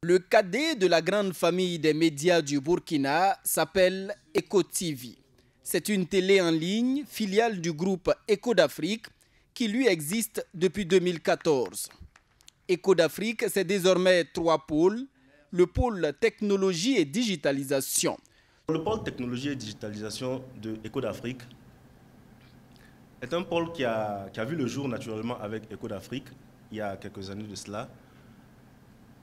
Le cadet de la grande famille des médias du Burkina s'appelle Eco TV. C'est une télé en ligne, filiale du groupe Eco d'Afrique, qui lui existe depuis 2014. Eco d'Afrique, c'est désormais 3 pôles. Le pôle technologie et digitalisation. Le pôle technologie et digitalisation de Eco d'Afrique est un pôle qui a vu le jour naturellement avec Eco d'Afrique il y a quelques années de cela.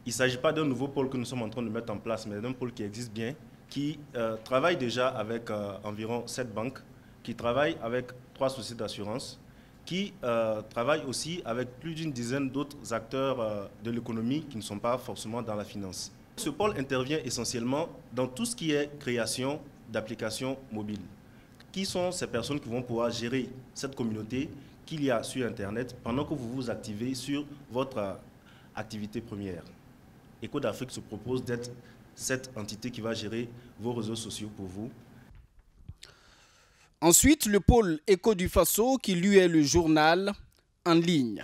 Il ne s'agit pas d'un nouveau pôle que nous sommes en train de mettre en place, mais d'un pôle qui existe bien, qui travaille déjà avec environ 7 banques, qui travaille avec 3 sociétés d'assurance, qui travaille aussi avec plus d'une dizaine d'autres acteurs de l'économie qui ne sont pas forcément dans la finance. Ce pôle intervient essentiellement dans tout ce qui est création d'applications mobiles. Qui sont ces personnes qui vont pouvoir gérer cette communauté qu'il y a sur Internet pendant que vous vous activez sur votre activité première? Eco d'Afrique se propose d'être cette entité qui va gérer vos réseaux sociaux pour vous. Ensuite, le pôle Eco du Faso qui lui est le journal en ligne.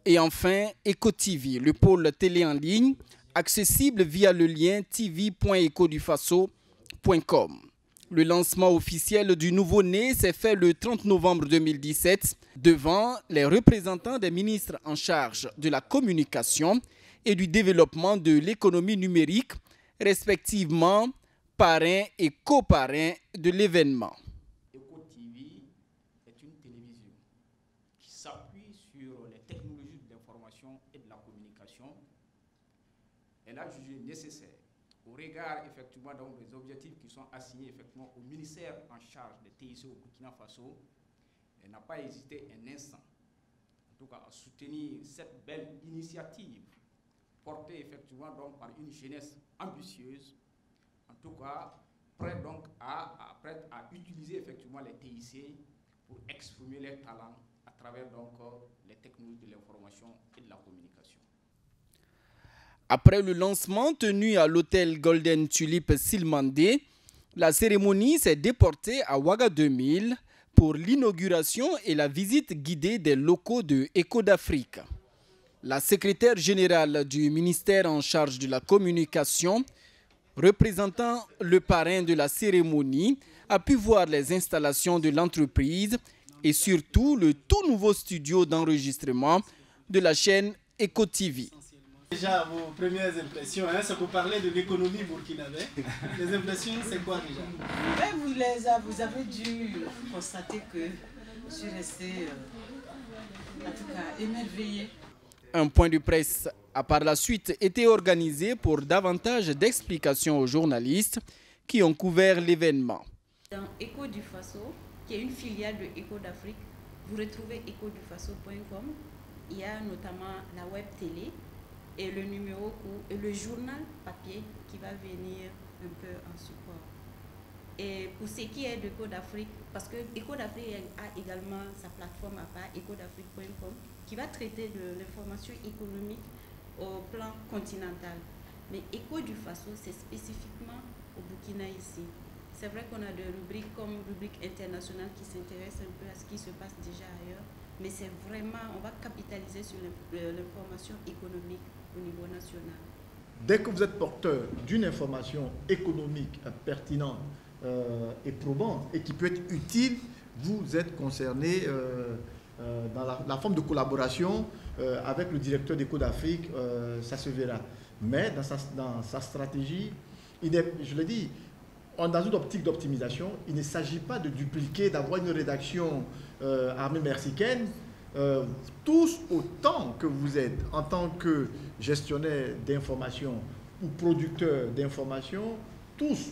Et enfin, Eco TV, le pôle télé en ligne, accessible via le lien tv.ecodufaso.com. Le lancement officiel du nouveau-né s'est fait le 30 novembre 2017 devant les représentants des ministres en charge de la communication et du développement de l'économie numérique, respectivement parrains et coparrains de l'événement. Eco TV est une télévision qui s'appuie sur les technologies de l'information et de la communication. Elle a jugé nécessaire, au regard effectivement donc, des objectifs qui sont assignés effectivement au ministère en charge des TIC au Burkina Faso, elle n'a pas hésité un instant, en tout cas à soutenir cette belle initiative portée effectivement donc par une jeunesse ambitieuse, en tout cas prête donc à utiliser effectivement les TIC pour exprimer leurs talents à travers donc les technologies de l'information et de la communication. Après le lancement tenu à l'hôtel Golden Tulip Silmandé, la cérémonie s'est déportée à Ouaga 2000 pour l'inauguration et la visite guidée des locaux de Eco d'Afrique. La secrétaire générale du ministère en charge de la communication, représentant le parrain de la cérémonie, a pu voir les installations de l'entreprise et surtout le tout nouveau studio d'enregistrement de la chaîne Eco TV. Déjà, vos premières impressions, hein, c'est pour parler de l'économie burkinabé. Les impressions, c'est quoi déjà? Vous avez dû constater que je suis restée, en tout cas, émerveillée. Un point de presse a par la suite été organisé pour davantage d'explications aux journalistes qui ont couvert l'événement. Dans Eco du Faso, qui est une filiale de Eco d'Afrique, vous retrouvez ecodufaso.com. Il y a notamment la web télé et le numéro et le journal papier qui va venir un peu en support. Et pour ce qui est d'Eco d'Afrique, parce que Eco d'Afrique a également sa plateforme à part, ecodafrique.com, qui va traiter de l'information économique au plan continental. Mais Eco du Faso, c'est spécifiquement au Burkina ici. C'est vrai qu'on a des rubriques comme rubrique internationale qui s'intéressent un peu à ce qui se passe déjà ailleurs, mais c'est vraiment, on va capitaliser sur l'information économique au niveau national. Dès que vous êtes porteur d'une information économique pertinente et probante et qui peut être utile, vous êtes concerné dans la forme de collaboration avec le directeur d'Eco d'Afrique, ça se verra. Mais dans sa stratégie, je le dis, dans une optique d'optimisation, il ne s'agit pas de dupliquer, d'avoir une rédaction armée mexicaine. Tous autant que vous êtes en tant que gestionnaire d'information ou producteur d'information, tous,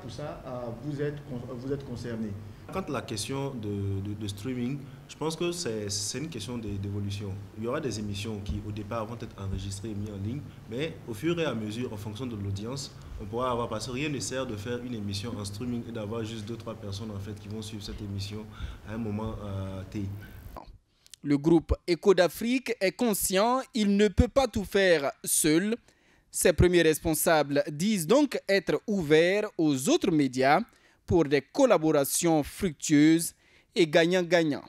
pour ça, vous êtes concernés. Quant à la question de streaming, je pense que c'est une question d'évolution. Il y aura des émissions qui, au départ, vont être enregistrées et mises en ligne, mais au fur et à mesure, en fonction de l'audience, on pourra avoir, parce que rien ne sert de faire une émission en streaming et d'avoir juste 2-3 personnes en fait, qui vont suivre cette émission à un moment T. Le groupe Eco d'Afrique est conscient, il ne peut pas tout faire seul. Ses premiers responsables disent donc être ouverts aux autres médias pour des collaborations fructueuses et gagnant-gagnant.